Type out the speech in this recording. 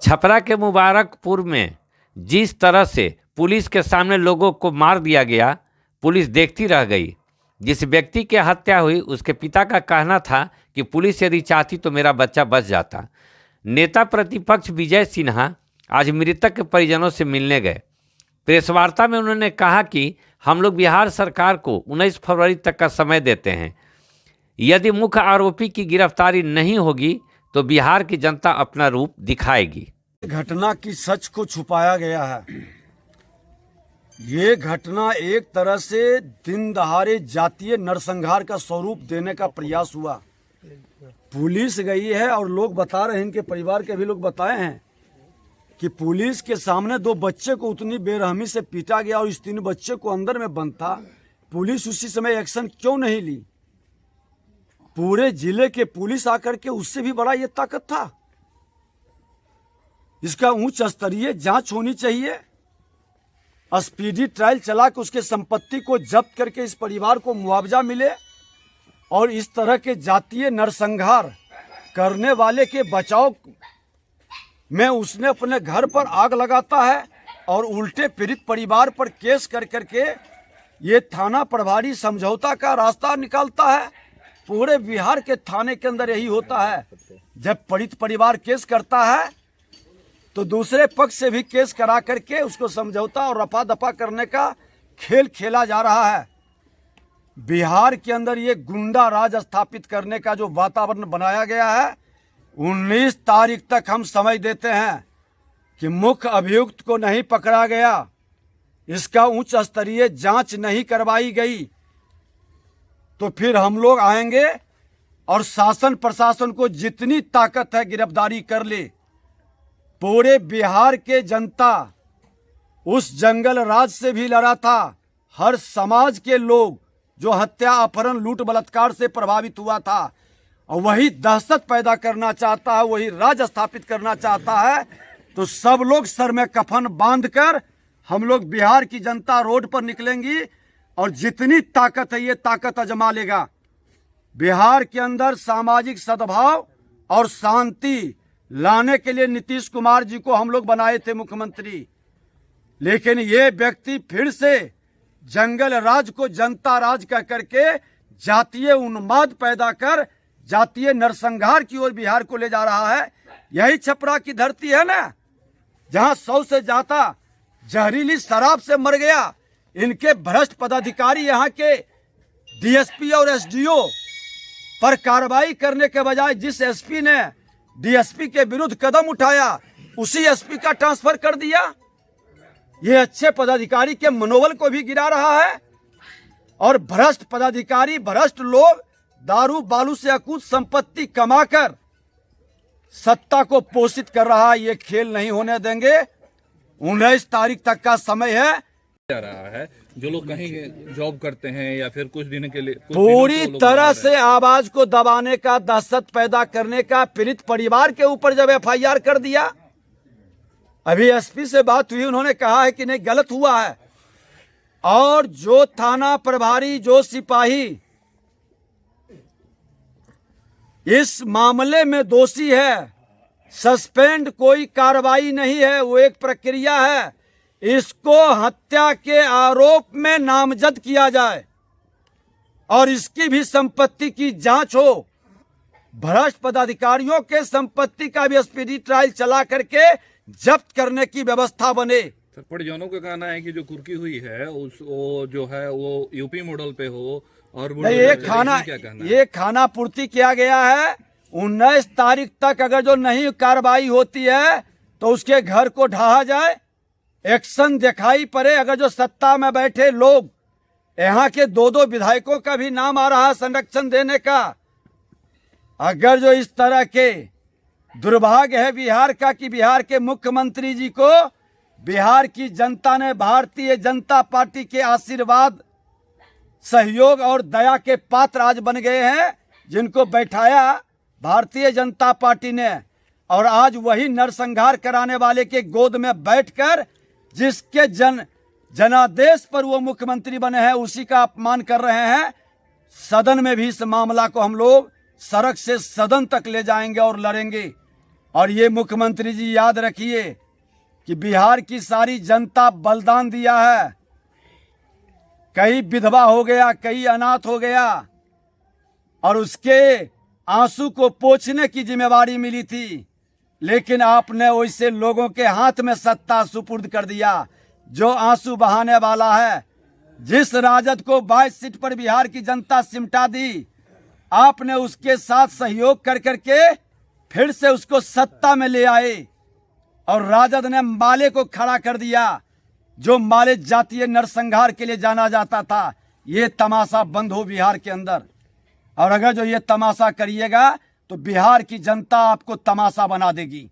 छपरा के मुबारकपुर में जिस तरह से पुलिस के सामने लोगों को मार दिया गया, पुलिस देखती रह गई। जिस व्यक्ति की हत्या हुई उसके पिता का कहना था कि पुलिस यदि चाहती तो मेरा बच्चा बच जाता। नेता प्रतिपक्ष विजय सिन्हा आज मृतक के परिजनों से मिलने गए। प्रेस वार्ता में उन्होंने कहा कि हम लोग बिहार सरकार को 19 फरवरी तक का समय देते हैं। यदि मुख्य आरोपी की गिरफ्तारी नहीं होगी तो बिहार की जनता अपना रूप दिखाएगी। घटना की सच को छुपाया गया है। ये घटना एक तरह से दिन दहाड़े जातीय नरसंहार का स्वरूप देने का प्रयास हुआ। पुलिस गई है और लोग बता रहे हैं, इनके परिवार के भी लोग बताए हैं कि पुलिस के सामने 2 बच्चे को उतनी बेरहमी से पीटा गया और इस 3 बच्चे को अंदर में बंद था। पुलिस उसी समय एक्शन क्यों नहीं ली? पूरे जिले के पुलिस आकर के उससे भी बड़ा ये ताकत था। इसका उच्च स्तरीय जांच होनी चाहिए। स्पीडी ट्रायल चला के उसके संपत्ति को जब्त करके इस परिवार को मुआवजा मिले और इस तरह के जातीय नरसंहार करने वाले के बचाव में उसने अपने घर पर आग लगाता है और उल्टे पीड़ित परिवार पर केस कर करके ये थाना प्रभारी समझौता का रास्ता निकालता है। पूरे बिहार के थाने के अंदर यही होता है, जब पीड़ित परिवार केस करता है तो दूसरे पक्ष से भी केस करा करके उसको समझौता और रफा दफा करने का खेल खेला जा रहा है। बिहार के अंदर ये गुंडा राज स्थापित करने का जो वातावरण बनाया गया है, 19 तारीख तक हम समय देते हैं कि मुख्य अभियुक्त को नहीं पकड़ा गया, इसका उच्च स्तरीय जांच नहीं करवाई गई तो फिर हम लोग आएंगे और शासन प्रशासन को जितनी ताकत है गिरफ्तारी कर ले। पूरे बिहार के जनता उस जंगल राज से भी लड़ा था। हर समाज के लोग जो हत्या, अपहरण, लूट, बलात्कार से प्रभावित हुआ था और वही दहशत पैदा करना चाहता है, वही राज स्थापित करना चाहता है। तो सब लोग सर में कफन बांधकर हम लोग बिहार की जनता रोड पर निकलेंगी और जितनी ताकत है ये ताकत आजमा लेगा। बिहार के अंदर सामाजिक सद्भाव और शांति लाने के लिए नीतीश कुमार जी को हम लोग बनाए थे मुख्यमंत्री, लेकिन ये व्यक्ति फिर से जंगल राज को जनता राज कह करके जातीय उन्माद पैदा कर जातीय नरसंहार की ओर बिहार को ले जा रहा है। यही छपरा की धरती है ना, जहां 100 से ज्यादा जहरीली शराब से मर गया। इनके भ्रष्ट पदाधिकारी यहाँ के डीएसपी और एसडीओ पर कार्रवाई करने के बजाय जिस एसपी ने डीएसपी के विरुद्ध कदम उठाया उसी एसपी का ट्रांसफर कर दिया। ये अच्छे पदाधिकारी के मनोबल को भी गिरा रहा है और भ्रष्ट पदाधिकारी, भ्रष्ट लोग दारू बालू से अकूत संपत्ति कमाकर सत्ता को पोषित कर रहा है। ये खेल नहीं होने देंगे। 19 तारीख तक का समय है। जा रहा है जो लोग कहीं जॉब करते हैं या फिर कुछ दिन के लिए पूरी तरह से आवाज को दबाने का, दहशत पैदा करने का पीड़ित परिवार के ऊपर जब एफआईआर कर दिया। अभी एसपी से बात हुई, उन्होंने कहा है कि नहीं गलत हुआ है और जो थाना प्रभारी, जो सिपाही इस मामले में दोषी है, सस्पेंड कोई कार्रवाई नहीं है, वो एक प्रक्रिया है। इसको हत्या के आरोप में नामजद किया जाए और इसकी भी संपत्ति की जांच हो। भ्रष्ट पदाधिकारियों के संपत्ति का भी स्पीडी ट्रायल चला करके जब्त करने की व्यवस्था बने। सर, परिजनों का कहना है कि जो कुर्की हुई है वो जो है वो यूपी मॉडल पे हो और ये खाना पूर्ति किया गया है। 19 तारीख तक अगर जो नहीं कार्रवाई होती है तो उसके घर को ढहा जाए, एक्शन दिखाई पड़े। अगर जो सत्ता में बैठे लोग, यहाँ के 2-2 विधायकों का भी नाम आ रहा है संरक्षण देने का, अगर जो इस तरह के दुर्भाग्य है बिहार का कि बिहार के मुख्यमंत्री जी को बिहार की जनता ने भारतीय जनता पार्टी के आशीर्वाद, सहयोग और दया के पात्र आज बन गए हैं, जिनको बैठाया भारतीय जनता पार्टी ने। और आज वही नरसंहार कराने वाले के गोद में बैठकर जिसके जनादेश पर वो मुख्यमंत्री बने हैं उसी का अपमान कर रहे हैं। सदन में भी इस मामला को हम लोग सड़क से सदन तक ले जाएंगे और लड़ेंगे। और ये मुख्यमंत्री जी याद रखिए कि बिहार की सारी जनता बलिदान दिया है। कई विधवा हो गया, कई अनाथ हो गया, और उसके आंसू को पोंछने की जिम्मेवारी मिली थी, लेकिन आपने वैसे लोगों के हाथ में सत्ता सुपुर्द कर दिया जो आंसू बहाने वाला है। जिस राजद को 22 सीट पर बिहार की जनता सिमटा दी, आपने उसके साथ सहयोग कर करके फिर से उसको सत्ता में ले आए, और राजद ने माले को खड़ा कर दिया, जो माले जातीय नरसंहार के लिए जाना जाता था। ये तमाशा बंद हो बिहार के अंदर, और अगर जो ये तमाशा करिएगा तो बिहार की जनता आपको तमाशा बना देगी।